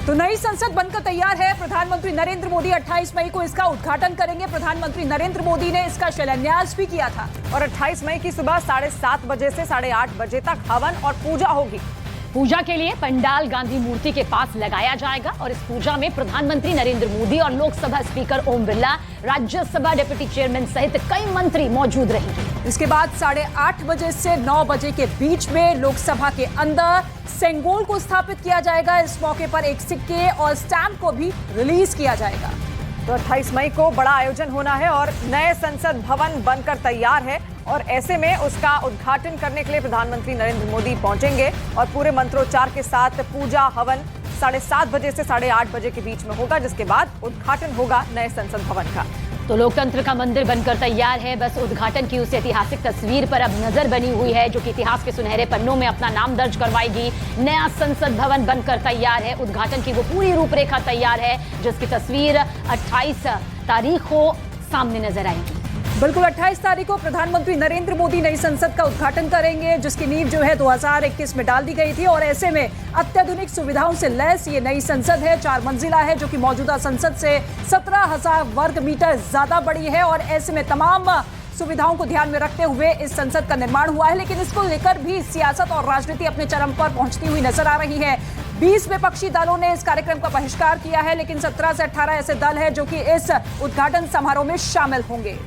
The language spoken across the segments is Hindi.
तो नई संसद बनकर तैयार है। प्रधानमंत्री नरेंद्र मोदी 28 मई को इसका उद्घाटन करेंगे। प्रधानमंत्री नरेंद्र मोदी ने इसका शिलान्यास भी किया था और 28 मई की सुबह 7:30 बजे से 8:30 बजे तक हवन और पूजा होगी। पूजा के लिए पंडाल गांधी मूर्ति के पास लगाया जाएगा और इस पूजा में प्रधानमंत्री नरेंद्र मोदी और Lok Sabha speaker Om Birla, Rajya Sabha deputy chairman सहित कई मंत्री मौजूद रहेंगे। इसके बाद 8:30 बजे से 9 बजे के बीच में लोकसभा के अंदर सेंगोल को स्थापित किया जाएगा। इस मौके पर एक सिक्के और स्टैंप को भी रिलीज किया जाएगा। तो 28 मई को बड़ा आयोजन होना है और नए संसद भवन बनकर तैयार है और ऐसे में उसका उद्घाटन करने के लिए प्रधानमंत्री नरेंद्र मोदी पहुंचेंगे और पूरे मंत्रोच्चार के साथ पूजा हवन 7:30 बजे से 8:30 बजे के बीच में होगा, जिसके बाद उद्घाटन होगा नए संसद भवन का। तो लोकतंत्र का मंदिर बनकर तैयार है। बस उद्घाटन की उस ऐतिहासिक तस्वीर पर अब नजर बनी हुई है जो कि इतिहास के सुनहरे पन्नों में अपना नाम दर्ज करवाएगी। नया संसद भवन बनकर तैयार है। उद्घाटन की वो पूरी रूपरेखा तैयार है जिसकी तस्वीर 28 तारीख को सामने नजर आएगी। बिल्कुल 28 तारीख को प्रधानमंत्री नरेंद्र मोदी नई संसद का उद्घाटन करेंगे, जिसकी नींव जो है 2021 में डाल दी गई थी और ऐसे में अत्याधुनिक सुविधाओं से लैस ये नई संसद है। 4 मंजिला है जो कि मौजूदा संसद से 17,000 वर्ग मीटर ज्यादा बड़ी है और ऐसे में तमाम सुविधाओं को ध्यान में रखते हुए इस संसद का निर्माण हुआ है। लेकिन इसको लेकर भी सियासत और राजनीति अपने चरम पर पहुंचती हुई नजर आ रही है। 20 विपक्षी दलों ने इस कार्यक्रम का बहिष्कार किया है, लेकिन 17 से 18 ऐसे दल हैं जो कि इस उद्घाटन समारोह में शामिल होंगे।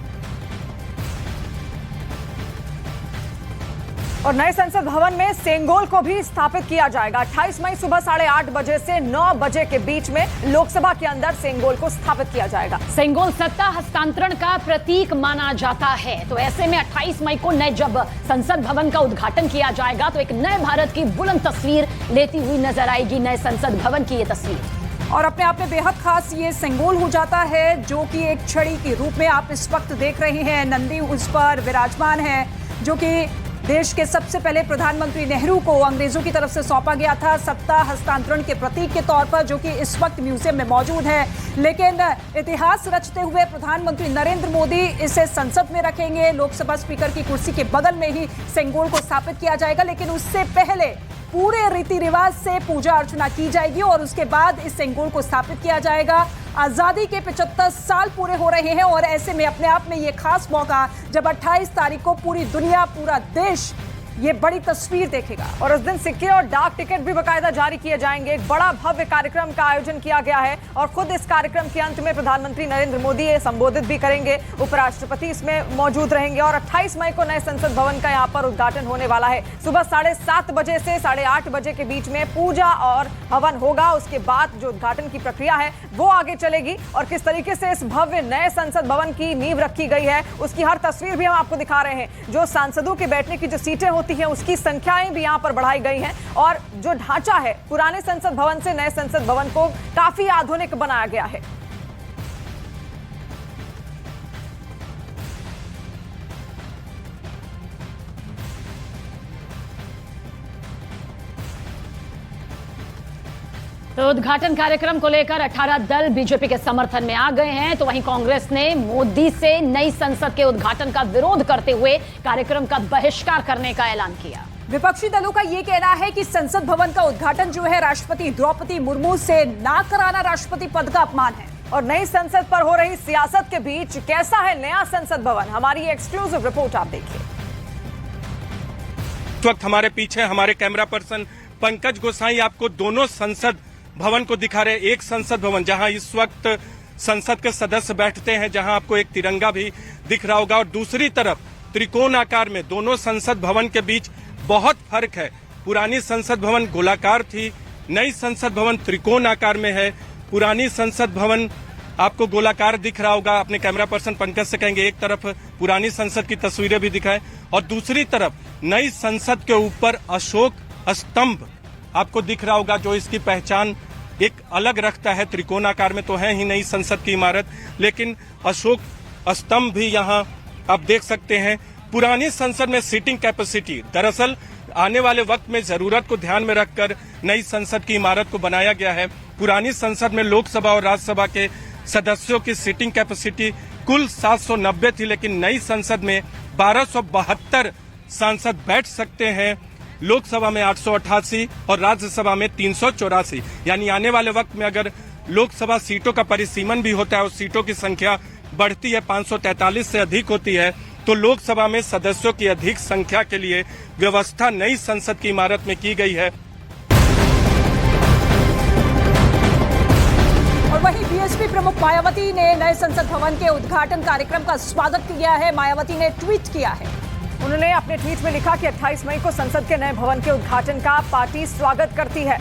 और नए संसद भवन में सेंगोल को भी स्थापित किया जाएगा। 28 मई सुबह 8:30 बजे से 9 बजे के बीच में लोकसभा के अंदर सेंगोल को स्थापित किया जाएगा। सेंगोल सत्ता हस्तांतरण का प्रतीक माना जाता है। तो ऐसे में 28 मई को नए जब संसद भवन का उद्घाटन किया जाएगा तो एक नए भारत की बुलंद तस्वीर लेती हुई नजर आएगी नए संसद भवन की ये तस्वीर। और अपने आप में बेहद खास ये सेंगोल हो जाता है जो कि एक छड़ी के रूप में आप इस वक्त देख रहे हैं। नंदी उस पर विराजमान है जो कि देश के सबसे पहले प्रधानमंत्री नेहरू को अंग्रेजों की तरफ से सौंपा गया था सत्ता हस्तांतरण के प्रतीक के तौर पर, जो कि इस वक्त म्यूजियम में मौजूद है। लेकिन इतिहास रचते हुए प्रधानमंत्री नरेंद्र मोदी इसे संसद में रखेंगे। लोकसभा स्पीकर की कुर्सी के बगल में ही सेंगोल को स्थापित किया जाएगा, लेकिन उससे पहले पूरे रीति रिवाज से पूजा अर्चना की जाएगी और उसके बाद इस सेंगोल को स्थापित किया जाएगा। आजादी के 75 साल पूरे हो रहे हैं और ऐसे में अपने आप में ये खास मौका जब 28 तारीख को पूरी दुनिया, पूरा देश ये बड़ी तस्वीर देखेगा। और उस दिन सिक्के और डाक टिकट भी बाकायदा जारी किए जाएंगे। एक बड़ा भव्य कार्यक्रम का आयोजन किया गया है और खुद इस कार्यक्रम के अंत में प्रधानमंत्री नरेंद्र मोदी ये संबोधित भी करेंगे। उपराष्ट्रपति इसमें मौजूद रहेंगे और 28 मई को नए संसद भवन का यहाँ पर उद्घाटन होने वाला है। सुबह 7:30 बजे से 8:30 बजे के बीच में पूजा और हवन होगा। उसके बाद जो उद्घाटन की प्रक्रिया है वो आगे चलेगी और किस तरीके से इस भव्य नए संसद भवन की नींव रखी गई है उसकी हर तस्वीर भी हम आपको दिखा रहे हैं। जो सांसदों के बैठने की जो सीटें होती हैं उसकी संख्याएं भी यहां पर बढ़ाई गई हैं और जो ढांचा है पुराने संसद भवन से नए संसद भवन को काफी आधुनिक बनाया गया है। तो उद्घाटन कार्यक्रम को लेकर 18 दल बीजेपी के समर्थन में आ गए हैं। तो वहीं कांग्रेस ने मोदी से नई संसद के उद्घाटन का विरोध करते हुए कार्यक्रम का बहिष्कार करने का ऐलान किया। विपक्षी दलों का ये कहना है कि संसद भवन का उद्घाटन जो है राष्ट्रपति द्रौपदी मुर्मू से ना कराना राष्ट्रपति पद का अपमान है। और नई संसद पर हो रही सियासत के बीच कैसा है नया संसद भवन, हमारी एक्सक्लूसिव रिपोर्ट आप देखिए। इस वक्त हमारे पीछे हमारे कैमरा पर्सन पंकज गोसाई आपको दोनों संसद भवन को दिखा रहे। एक संसद भवन जहां इस वक्त संसद के सदस्य बैठते हैं, जहां आपको एक तिरंगा भी दिख रहा होगा और दूसरी तरफ त्रिकोण आकार में दोनों संसद भवन के बीच बहुत फर्क है। पुरानी संसद भवन गोलाकार थी, नई संसद भवन त्रिकोण आकार में है। पुरानी संसद भवन आपको गोलाकार दिख रहा होगा। अपने कैमरा पर्सन पंकज से कहेंगे एक तरफ पुरानी संसद की तस्वीरें भी दिखाएं और दूसरी तरफ नई संसद के ऊपर अशोक स्तंभ आपको दिख रहा होगा जो इसकी पहचान एक अलग रखता है। त्रिकोणाकार में तो है ही नई संसद की इमारत, लेकिन अशोक स्तंभ भी यहाँ आप देख सकते हैं। पुरानी संसद में सीटिंग कैपेसिटी दरअसल आने वाले वक्त में जरूरत को ध्यान में रखकर नई संसद की इमारत को बनाया गया है। पुरानी संसद में लोकसभा और राज्यसभा के सदस्यों की सीटिंग कैपेसिटी कुल 790 थी, लेकिन नई संसद में 1272 सांसद बैठ सकते हैं। लोकसभा में 888 और राज्यसभा में 384। यानी आने वाले वक्त में अगर लोकसभा सीटों का परिसीमन भी होता है और सीटों की संख्या बढ़ती है, 543 से अधिक होती है, तो लोकसभा में सदस्यों की अधिक संख्या के लिए व्यवस्था नई संसद की इमारत में की गई है। और वहीं बीएसपी प्रमुख मायावती ने नए संसद भवन के उद्घाटन कार्यक्रम का स्वागत किया है। मायावती ने ट्वीट किया है। उन्होंने अपने ट्वीट में लिखा कि 28 मई को संसद के नए भवन के उद्घाटन का पार्टी स्वागत करती है।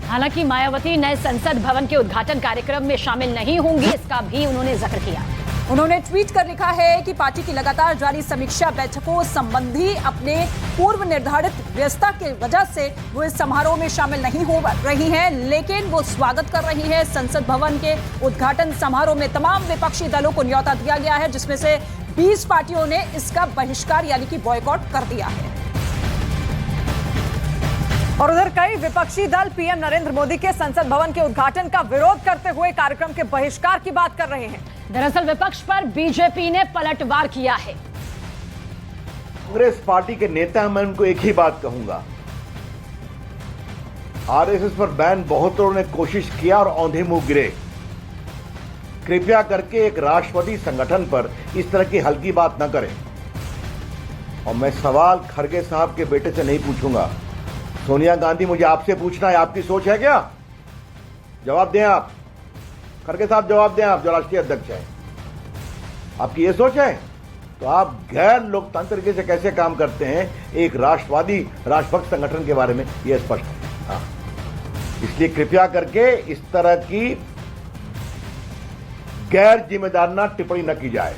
हालांकि मायावती नए संसद भवन के उद्घाटन कार्यक्रम में शामिल नहीं होंगी, इसका भी उन्होंने जिक्र किया। उन्होंने ट्वीट कर लिखा है कि पार्टी की लगातार जारी समीक्षा बैठकों संबंधी अपने पूर्व निर्धारित व्यस्तता की वजह से वो इस समारोह में शामिल नहीं हो रही हैं, लेकिन वो स्वागत कर रही है। संसद भवन के उद्घाटन समारोह में तमाम विपक्षी दलों को न्योता दिया गया है, जिसमें से 20 पार्टियों ने इसका बहिष्कार यानी कि बॉयकॉट कर दिया है। और उधर कई विपक्षी दल पीएम नरेंद्र मोदी के संसद भवन के उद्घाटन का विरोध करते हुए कार्यक्रम के बहिष्कार की बात कर रहे हैं। दरअसल विपक्ष पर बीजेपी ने पलटवार किया है। कांग्रेस पार्टी के नेता, मैं उनको एक ही बात कहूंगा, आरएसएस पर बैन बहुतों ने कोशिश किया और औंधे मुंह गिरे। कृपया करके एक राष्ट्रवादी संगठन पर इस तरह की हल्की बात न करें। और मैं सवाल खड़गे साहब के बेटे से नहीं पूछूंगा। सोनिया गांधी, मुझे आपसे पूछना है, आपकी सोच है क्या? जवाब दें आप। खड़गे साहब जवाब दें, आप जो राष्ट्रीय अध्यक्ष हैं, आपकी ये सोच है? तो आप गैर लोकतांत्रिक से कैसे काम करते हैं एक राष्ट्रवादी राष्ट्रभक्त संगठन के बारे में? यह स्पष्ट है। हाँ, इसलिए कृपया करके इस तरह की गैर जिम्मेदाराना टिप्पणी न की जाए।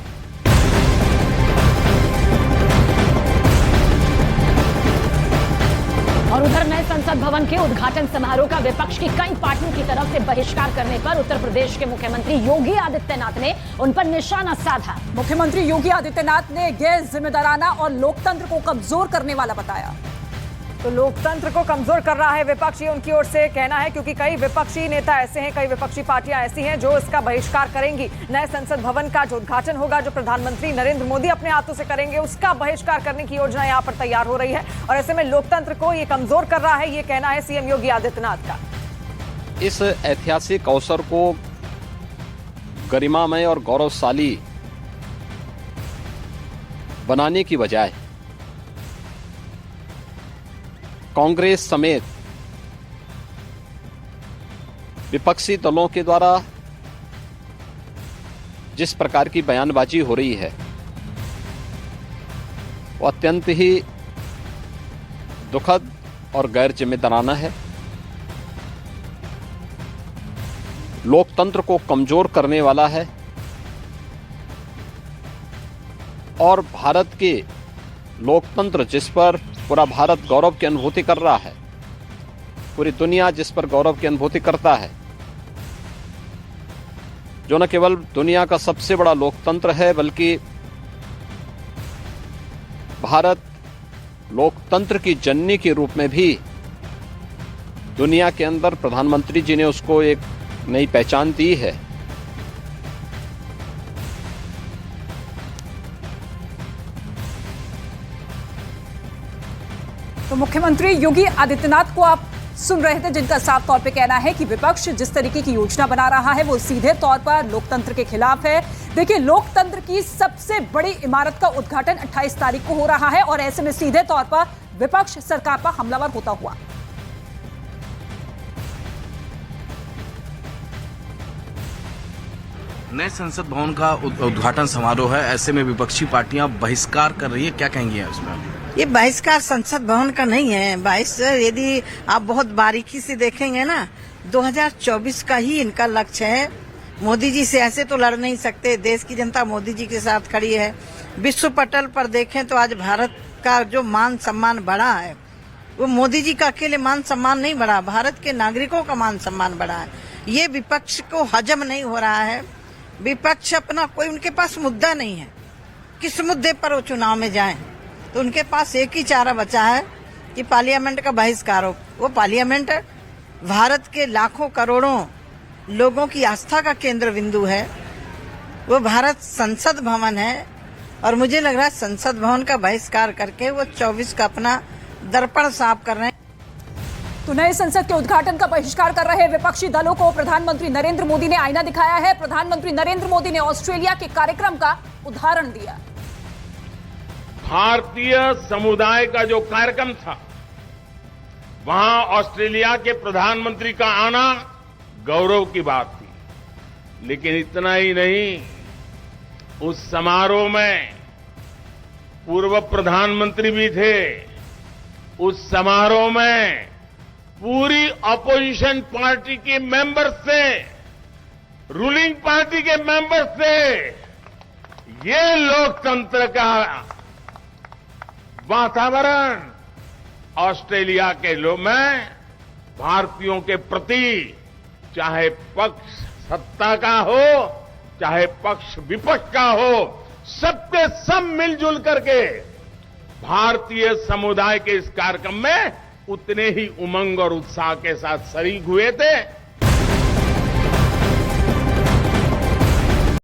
और उधर नए संसद भवन के उद्घाटन समारोह का विपक्ष की कई पार्टियों की तरफ से बहिष्कार करने पर उत्तर प्रदेश के मुख्यमंत्री योगी आदित्यनाथ ने उन पर निशाना साधा। मुख्यमंत्री योगी आदित्यनाथ ने गैर जिम्मेदाराना और लोकतंत्र को कमजोर करने वाला बताया। तो लोकतंत्र को कमजोर कर रहा है विपक्ष, ये उनकी ओर से कहना है, क्योंकि कई विपक्षी नेता ऐसे हैं, कई विपक्षी पार्टियां ऐसी हैं जो इसका बहिष्कार करेंगी। नए संसद भवन का जो उद्घाटन होगा, जो प्रधानमंत्री नरेंद्र मोदी अपने हाथों से करेंगे, उसका बहिष्कार करने की योजना यहाँ पर तैयार हो रही है। और ऐसे में लोकतंत्र को ये कमजोर कर रहा है, ये कहना है सीएम योगी आदित्यनाथ का। इस ऐतिहासिक अवसर को गरिमामय और गौरवशाली बनाने की बजाय कांग्रेस समेत विपक्षी दलों के द्वारा जिस प्रकार की बयानबाजी हो रही है, वो अत्यंत ही दुखद और गैर जिम्मेदाराना है। लोकतंत्र को कमजोर करने वाला है और भारत के लोकतंत्र, जिस पर पूरा भारत गौरव की अनुभूति कर रहा है, पूरी दुनिया जिस पर गौरव की अनुभूति करता है, जो न केवल दुनिया का सबसे बड़ा लोकतंत्र है, बल्कि भारत लोकतंत्र की जननी के रूप में भी दुनिया के अंदर प्रधानमंत्री जी ने उसको एक नई पहचान दी है। तो मुख्यमंत्री योगी आदित्यनाथ को आप सुन रहे थे, जिनका साफ तौर पे कहना है कि विपक्ष जिस तरीके की योजना बना रहा है वो सीधे तौर पर लोकतंत्र के खिलाफ है। देखिए, लोकतंत्र की सबसे बड़ी इमारत का उद्घाटन 28 तारीख को हो रहा है और ऐसे में सीधे तौर पर विपक्ष सरकार पर हमलावर होता हुआ। नए संसद भवन का उद्घाटन समारोह है, ऐसे में विपक्षी पार्टियां बहिष्कार कर रही है, क्या कहेंगी इसमें? ये बहिष्कार संसद भवन का नहीं है। यदि आप बहुत बारीकी से देखेंगे ना, 2024 का ही इनका लक्ष्य है। मोदी जी से ऐसे तो लड़ नहीं सकते, देश की जनता मोदी जी के साथ खड़ी है। विश्व पटल पर देखें तो आज भारत का जो मान सम्मान बढ़ा है, वो मोदी जी का अकेले मान सम्मान नहीं बढ़ा, भारत के नागरिकों का मान सम्मान बढ़ा है। ये विपक्ष को हजम नहीं हो रहा है। विपक्ष अपना कोई, उनके पास मुद्दा नहीं है, किस मुद्दे पर वो चुनाव में जाएं, तो उनके पास एक ही चारा बचा है कि पार्लियामेंट का बहिष्कार हो। वो पार्लियामेंट भारत के लाखों करोड़ों लोगों की आस्था का केंद्र बिंदु है। वो भारत संसद भवन है और मुझे लग रहा है संसद भवन का बहिष्कार करके वो 24 का अपना दर्पण साफ कर रहे हैं। तो नए संसद के उद्घाटन का बहिष्कार कर रहे विपक्षी दलों को प्रधानमंत्री नरेंद्र मोदी ने आईना दिखाया है। प्रधानमंत्री नरेंद्र मोदी ने ऑस्ट्रेलिया के कार्यक्रम का उदाहरण दिया। भारतीय समुदाय का जो कार्यक्रम था, वहां ऑस्ट्रेलिया के प्रधानमंत्री का आना गौरव की बात थी। लेकिन इतना ही नहीं, उस समारोह में पूर्व प्रधानमंत्री भी थे। उस समारोह में पूरी अपोजिशन पार्टी के मेंबर से, रूलिंग पार्टी के मेंबर से, ये लोकतंत्र का वातावरण ऑस्ट्रेलिया के लोग में भारतीयों के प्रति, चाहे पक्ष सत्ता का हो, चाहे पक्ष विपक्ष का हो, सबके सब मिलजुल करके भारतीय समुदाय के इस कार्यक्रम में उतने ही उमंग और उत्साह के साथ शरीक हुए थे